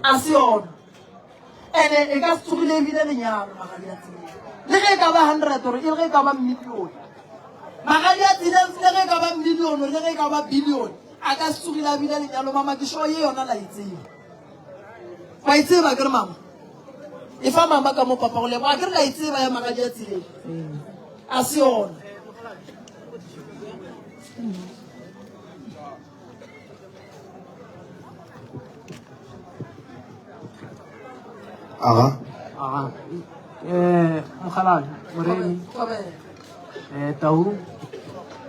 a se yona ene e ka se tsogile ebile lenyalo magadi a tseleng le ge e ka ba 100 ore e le ge e ka ba million magadi a tseleng le ge e ka ba million le ge e ka ba billion a ka se tsogile a bile lenyalo mama ke sho ye yona la itseba ba itseba ke re mama e fa mama ka mo papa go leboga ke re la itseba ya magadi a tseleng a se yona Aha. Mokhalane, Moremi. Tau,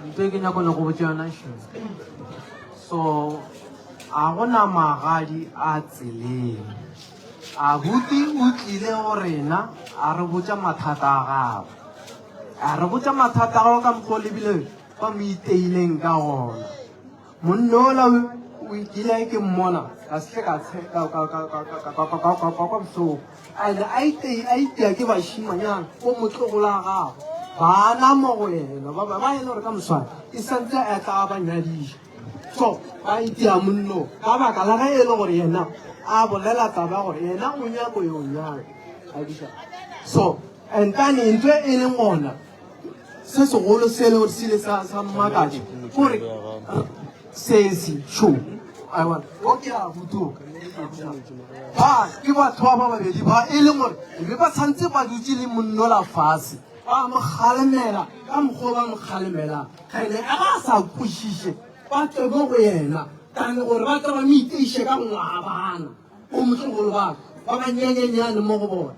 ntwe ke nyako le go botsa yona shino. So, a gona magadi a tseleng. A buti o tlile go rena, a re botsa mathata a gago. A re botsa mathata a gago ka mokgwa o lebile ba mo iteileng ka gona. Monnola o ikile ke mmona ka se ka bohloko ane a itea ke bašimanyana o motlogola gago bana mo go ena ba ene gore ka moswane e santse a tla ba nyadiša so ba itea monno ka baka la ge e le gore yena a bolela taba gore yena o nyako yo nyaka so entane ntho e leng gona se segolo se le gore se ile sa mmakatša gore sesi sho I want okay a butuka ba ke batho ba babedi ba e leng gore be ba tshantse ba dutse le monnola fase ba mo kgalemela ka mokgwa ba mo kgalemela gaile a ba sa kwešiše ba tle mo go yena tane gore ba tla ba mo iteiše ka ngwabana o motlogolo baka ba ba nyenyenyane mo go bona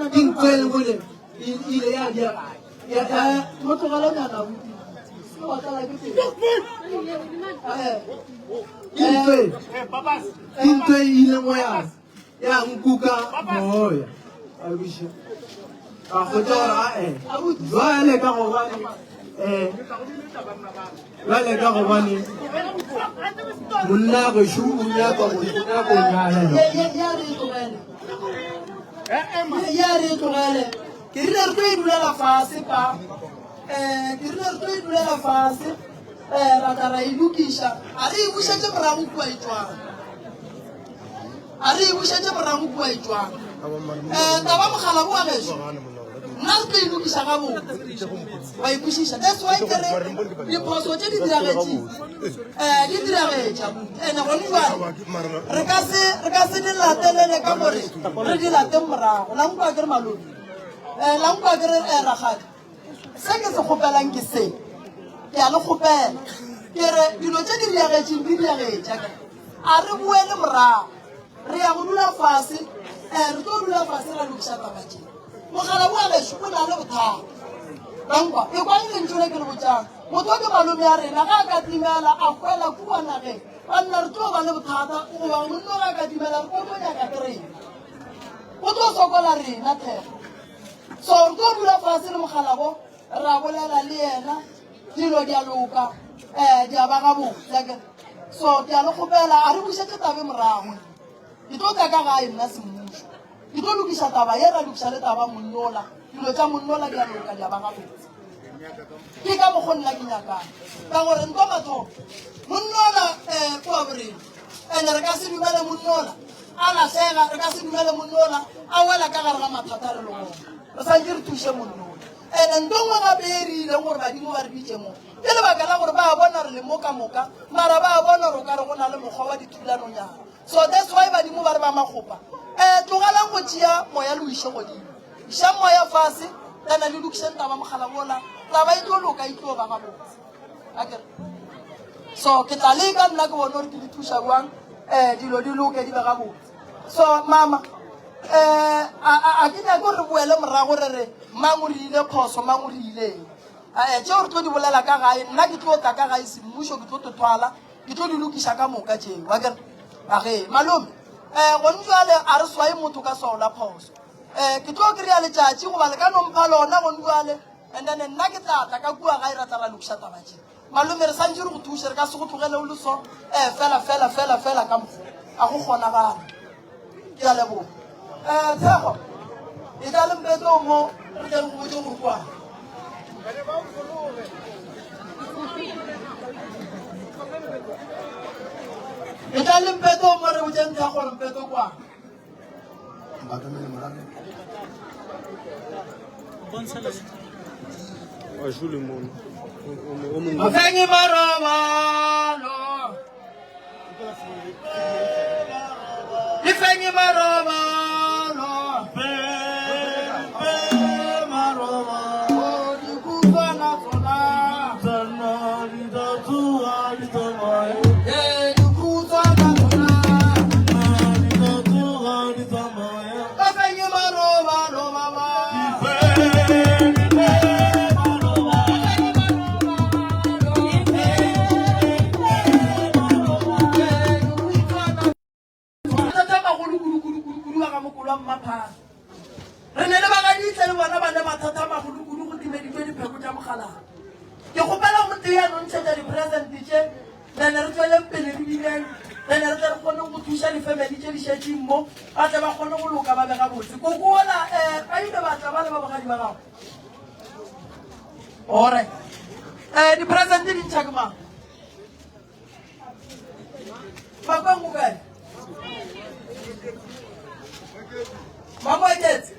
kinkwele bole ile ya dia motlogalenyana Intwe ile moya ya nkuka moya abisha a khotora vale ka go bani vale ka go bani munna go shu unya ka go nyala ya re tlogele ke rile re tlo e dulela fase pa ke rile re tlo e dulela fase ra tla ra e lokiša a re e bušetse morago kua e tswang a re e bušetse morago kua e tswang taba mogala boa geso nna re tlo e lokiša ga botse wa e kwešiša that's why kere diphoso tše di diragetša ene gone jale re ka se di latelele ka gore re di lateng morago lankwa kere malome lankwa kere ragadi se ke se kgopelang ke se ke a le kgopela ke re dilo tše di diagetšeng di diagetša a re boele morago re ya go dula fase re tlo dula fase ra lokiša tabatše mogala boa gešo o na le bothata lankwa e kwa e lentšole ke le botšang motho ke malome ya rena ga a ka timela a kwela kua nageng banna re tlo ba le bothata goba monno ga a ka timela re tlo nyaka ke rena o tlo sokola rena thego so re tlo dula fase le mogalago ra bolela le yena dilo di a loka di a ba gabotse so ke a le kgopela a re bušetse tabe morago ke tlo tla ka gae nna semmušo ke tlo lokiša taba ye ra lokiša le taba monnola dilo tša monnola di a loka di a ba gabotse ke ka mokgo nna ke nyakang ka gore nko mathomo monnola kua borena ande re ka se dumele monnola a latlhega re ka se dumele monnola a wela ka gare ga mathata re le gona re santse re thuše monnola ande nto ngwe gape e re ileng gore badimo ba re bitše mo ke lebaka la gore ba bona re le mo ka moka mara ba bona gore o ka re go na le mokgwa wa dithulanonyana so that's why badimo ba re ba makgopa tlogelang go tšea moya le o iše godimo iša moya fase tana le lokišeng taba mogala bola taba e tlo loka e tlo ba gabotse akere so ke tla le ka nna ke bone gore ke di thuša bjang dilo di loke di be gabotse so mama a ke nyake gore re boele morago re re mang o re ile phoso mang o re ileng tšeo re tlo di bolela ka gae nna ke tlo tla ka gae semmušo ke tlo totwala ke tlo di lokiša ka moka tšeo akere age malome gone jale a re swae motho ka sola phoso ke tlo kry-a letšatši goba le ka nompha lona gone jale and then nna ke tlatla ka kua gae ra tla ra lokiša tabatše malome re santse re go thuše re ka se go tlogele o le so fela ka mokgo a go kgonagala ke a leboga thego e tla lempetso mo re ke re go botse gore kwana e tla le mpeto mo re botse ntha gore mpeto kwa Afengi marobalo Ifengi marobalo marobalo Dikuzana tona Tana lidatuwa litamaya Dikuzana tona lidatuwa litamaya Afengi marobalo mama re ne le bagaditse le bona ba le mathata a magolo-kudu go timeditswe dipheko tša mogala ke gopela mote ya nontšhetša di-presente tše re ne re tsweleng pele re bileng re ne re tle re kgone go thuša difamily tše di šetšeng mo ba tle ba kgone go loka ba bega botse kokola ba ile batla ba le ba bogadi ba gago ore di-presente di ntšha ke mang bakwango kae Mama gets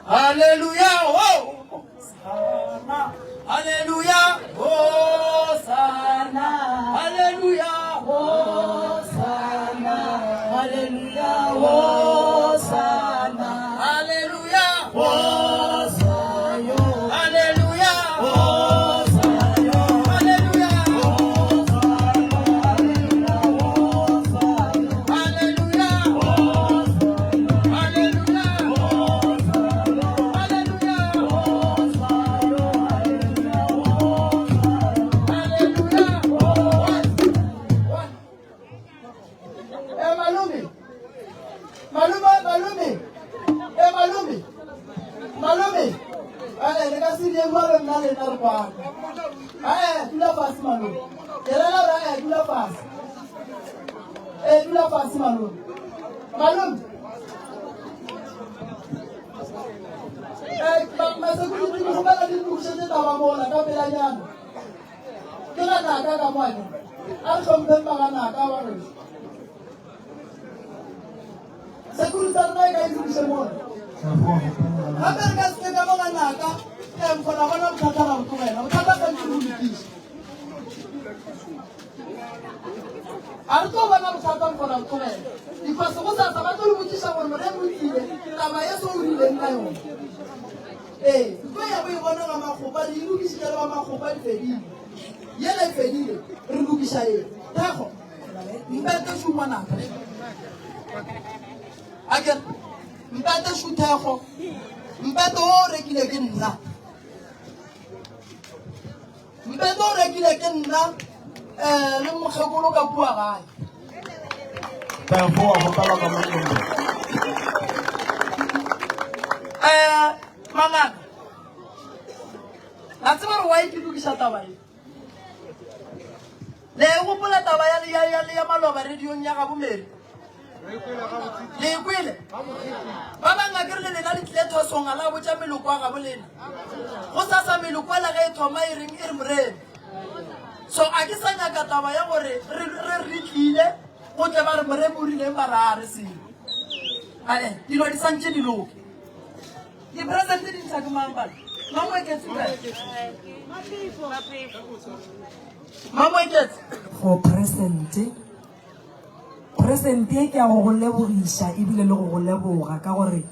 Hallelujah, oh, Sana. Hallelujah, oh, Sana. Hallelujah, oh, Sana. Hallelujah, oh, Sana. Hallelujah, oh, Sayo. Hallelujah, oh, Sayo. Hallelujah, oh, Sayo. Hallelujah, oh, Sayo. Hallelujah, oh, Sayo. Hallelujah, oh, Malome, le ka se di ngwa le nna le nna re kwa. Dula fase malome. Erela ra dula fase. Dula fase malome. Malome. Ma se ku di go bala di go shete taba bona ka pela nyana. Ke la ka ka mwana. A tlhompe magana ka ba re. Security na ga di se mona. Haber ka se ka ba naka em kona bona mthata ra mtlogela mthata ka ntshulukisa a re tlo bona mthata kona mtlogela dipase go sa ba tlo botšiša gore re motlile taba ye se o rileng ka yona tlo ya go e bona ga makgopa di lokisitse le ba makgopa di fedile yela e fedile re lokiša ye thego mpete šumanaka again mpete šuthego mpete o rekile ke nna mpete o rekile ke nna le mokgekolo ka bua gae mangaka la tseba re wa e ke lokiša taba e le e gopola taba ya maloba radiong ya gabomedi le kwele ba banga ke re lena le tle thosong ala botša meloko a gabo lena go sasa meloko la ge e thoma e reng e re morena so a ke sa nyaka taba ya gore re tlile go tle ba re moremo o rileng ba re a re selo dilo di santše di loke dipresente di ntšha ke mang bale mamoeketse for presente e ke ya go go lebogiša ebile le go go leboga ka gore